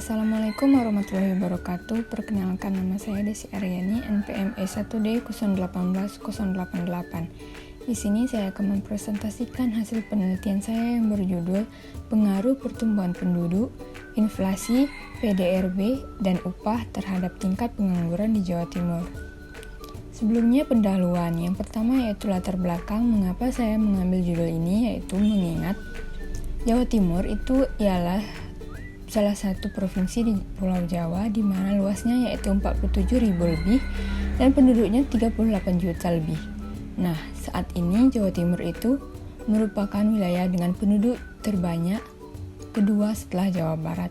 Assalamualaikum warahmatullahi wabarakatuh. Perkenalkan, nama saya Desi Aryani, NPM E1D 018-088. Di sini saya akan mempresentasikan hasil penelitian saya yang berjudul Pengaruh Pertumbuhan Penduduk, Inflasi, PDRB, dan Upah terhadap tingkat pengangguran di Jawa Timur. Sebelumnya pendahuluan, yang pertama yaitu latar belakang mengapa saya mengambil judul ini, yaitu mengingat Jawa Timur itu ialah salah satu provinsi di Pulau Jawa di mana luasnya yaitu 47.000 lebih dan penduduknya 38 juta lebih. Nah, saat ini Jawa Timur itu merupakan wilayah dengan penduduk terbanyak kedua setelah Jawa Barat.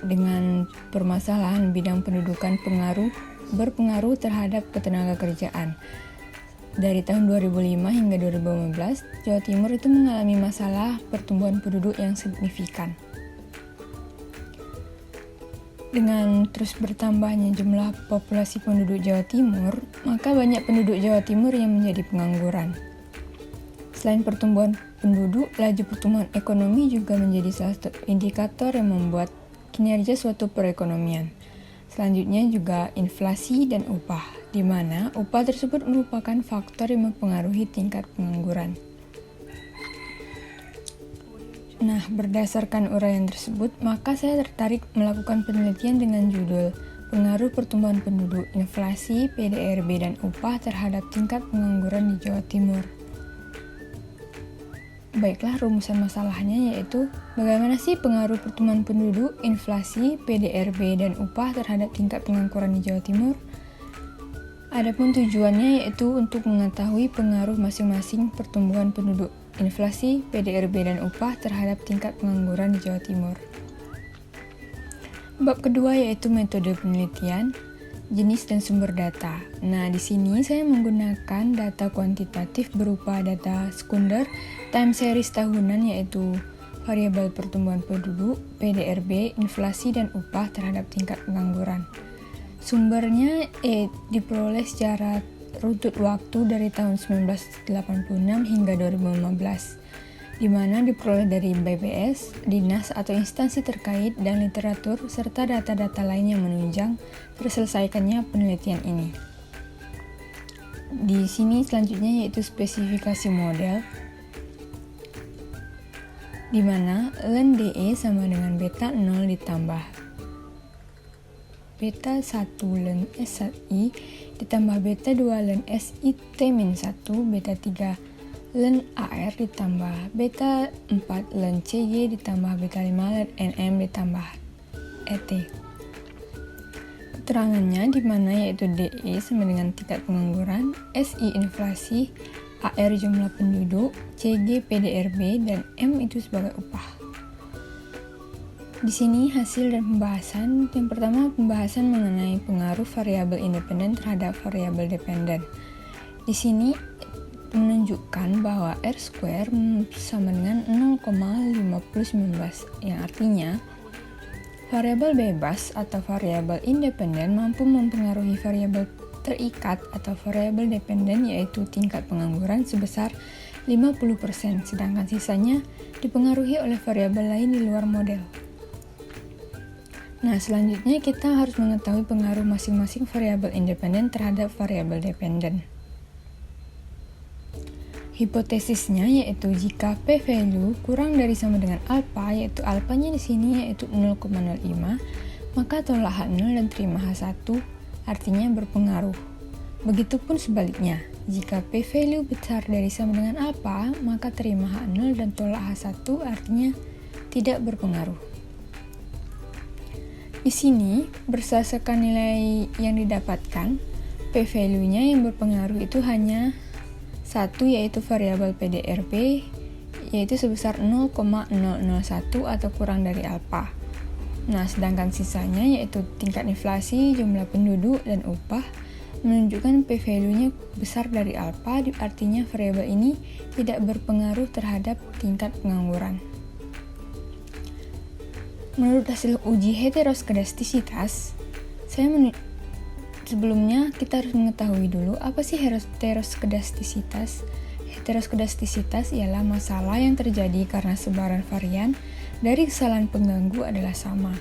Dengan permasalahan bidang pendudukan berpengaruh terhadap ketenagakerjaan. Dari tahun 2005 hingga 2015, Jawa Timur itu mengalami masalah pertumbuhan penduduk yang signifikan. Dengan terus bertambahnya jumlah populasi penduduk Jawa Timur, maka banyak penduduk Jawa Timur yang menjadi pengangguran. Selain pertumbuhan penduduk, laju pertumbuhan ekonomi juga menjadi salah satu indikator yang membuat kinerja suatu perekonomian. Selanjutnya juga inflasi dan upah, di mana upah tersebut merupakan faktor yang mempengaruhi tingkat pengangguran. Nah, berdasarkan uraian tersebut, maka saya tertarik melakukan penelitian dengan judul Pengaruh Pertumbuhan Penduduk, Inflasi, PDRB, dan Upah terhadap tingkat pengangguran di Jawa Timur. Baiklah, rumusan masalahnya yaitu bagaimana sih pengaruh pertumbuhan penduduk, inflasi, PDRB, dan upah terhadap tingkat pengangguran di Jawa Timur. Adapun tujuannya yaitu untuk mengetahui pengaruh masing-masing pertumbuhan penduduk, inflasi, PDRB, dan upah terhadap tingkat pengangguran di Jawa Timur. Bab kedua yaitu metode penelitian, jenis dan sumber data. Nah, di sini saya menggunakan data kuantitatif berupa data sekunder, time series tahunan yaitu variabel pertumbuhan penduduk, PDRB, inflasi, dan upah terhadap tingkat pengangguran. Sumbernya diperoleh secara runtut waktu dari tahun 1986 hingga 2015, di mana diperoleh dari BPS, dinas atau instansi terkait, dan literatur, serta data-data lain yang menunjang terselesaikannya penelitian ini. Di sini selanjutnya yaitu spesifikasi model, di mana ln DE sama dengan beta 0 ditambah beta 1 ln S1I ditambah beta 2 ln SI T-1, beta 3 ln AR ditambah beta 4 ln CG ditambah beta 5 ln NM ditambah ET. Keterangannya di mana yaitu DE sama dengan tingkat pengangguran, SI inflasi, AR jumlah penduduk, CG PDRB, dan M itu sebagai upah. Di sini hasil dan pembahasan. Yang pertama, pembahasan mengenai pengaruh variabel independen terhadap variabel dependen. Di sini menunjukkan bahwa R² sama dengan 0,5019, yang artinya variabel bebas atau variabel independen mampu mempengaruhi variabel terikat atau variabel dependen yaitu tingkat pengangguran sebesar 50%, sedangkan sisanya dipengaruhi oleh variabel lain di luar model. Nah, selanjutnya kita harus mengetahui pengaruh masing-masing variabel independen terhadap variabel dependen. Hipotesisnya yaitu jika p-value kurang dari sama dengan alpha, yaitu alpanya di sini yaitu 0,05, maka tolak H0 dan terima H1 artinya berpengaruh. Begitupun sebaliknya, jika p-value besar dari sama dengan alpha, maka terima H0 dan tolak H1 artinya tidak berpengaruh. Di sini, berdasarkan nilai yang didapatkan, p-value-nya yang berpengaruh itu hanya satu, yaitu variabel PDRB, yaitu sebesar 0,001 atau kurang dari alpha. Nah, sedangkan sisanya yaitu tingkat inflasi, jumlah penduduk, dan upah menunjukkan p-value-nya besar dari alpha, artinya variabel ini tidak berpengaruh terhadap tingkat pengangguran. Menurut hasil uji heteroskedastisitas, sebelumnya kita harus mengetahui dulu apa sih heteroskedastisitas. Heteroskedastisitas ialah masalah yang terjadi karena sebaran varian dari kesalahan pengganggu adalah sama.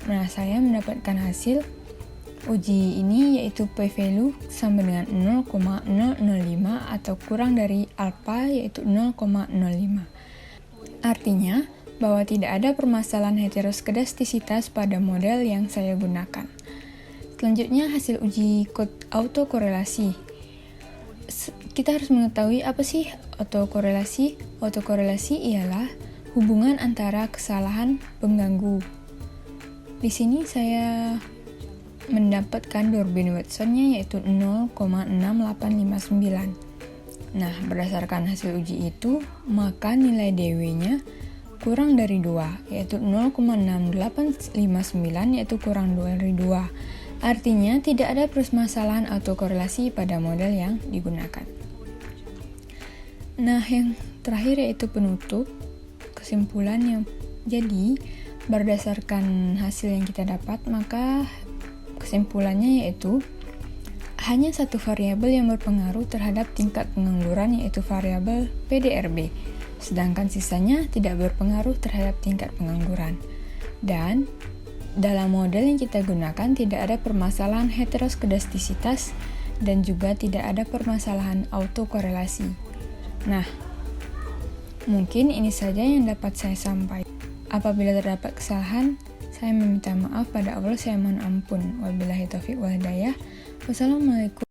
Nah, saya mendapatkan hasil uji ini yaitu p-value sama dengan 0,005 atau kurang dari alpha yaitu 0,05. Artinya bahwa tidak ada permasalahan heteroskedastisitas pada model yang saya gunakan. Selanjutnya hasil uji autokorelasi. Kita harus mengetahui apa sih autokorelasi. Autokorelasi ialah hubungan antara kesalahan pengganggu. Di sini saya mendapatkan Durbin-Watsonnya yaitu 0,6859. Nah, berdasarkan hasil uji itu, maka nilai DW-nya kurang dari 2, yaitu 0,6859, yaitu kurang dari 2. Artinya, tidak ada permasalahan autokorelasi pada model yang digunakan. Nah, yang terakhir yaitu penutup, kesimpulan yang jadi, berdasarkan hasil yang kita dapat, maka kesimpulannya yaitu hanya satu variabel yang berpengaruh terhadap tingkat pengangguran yaitu variabel PDRB, sedangkan sisanya tidak berpengaruh terhadap tingkat pengangguran. Dan dalam model yang kita gunakan tidak ada permasalahan heteroskedastisitas dan juga tidak ada permasalahan autokorelasi. Nah, mungkin ini saja yang dapat saya sampaikan. Apabila terdapat kesalahan, saya meminta maaf pada Allah, saya mohon ampun. Wabillahi taufiq wal hidayah. Wassalamualaikum.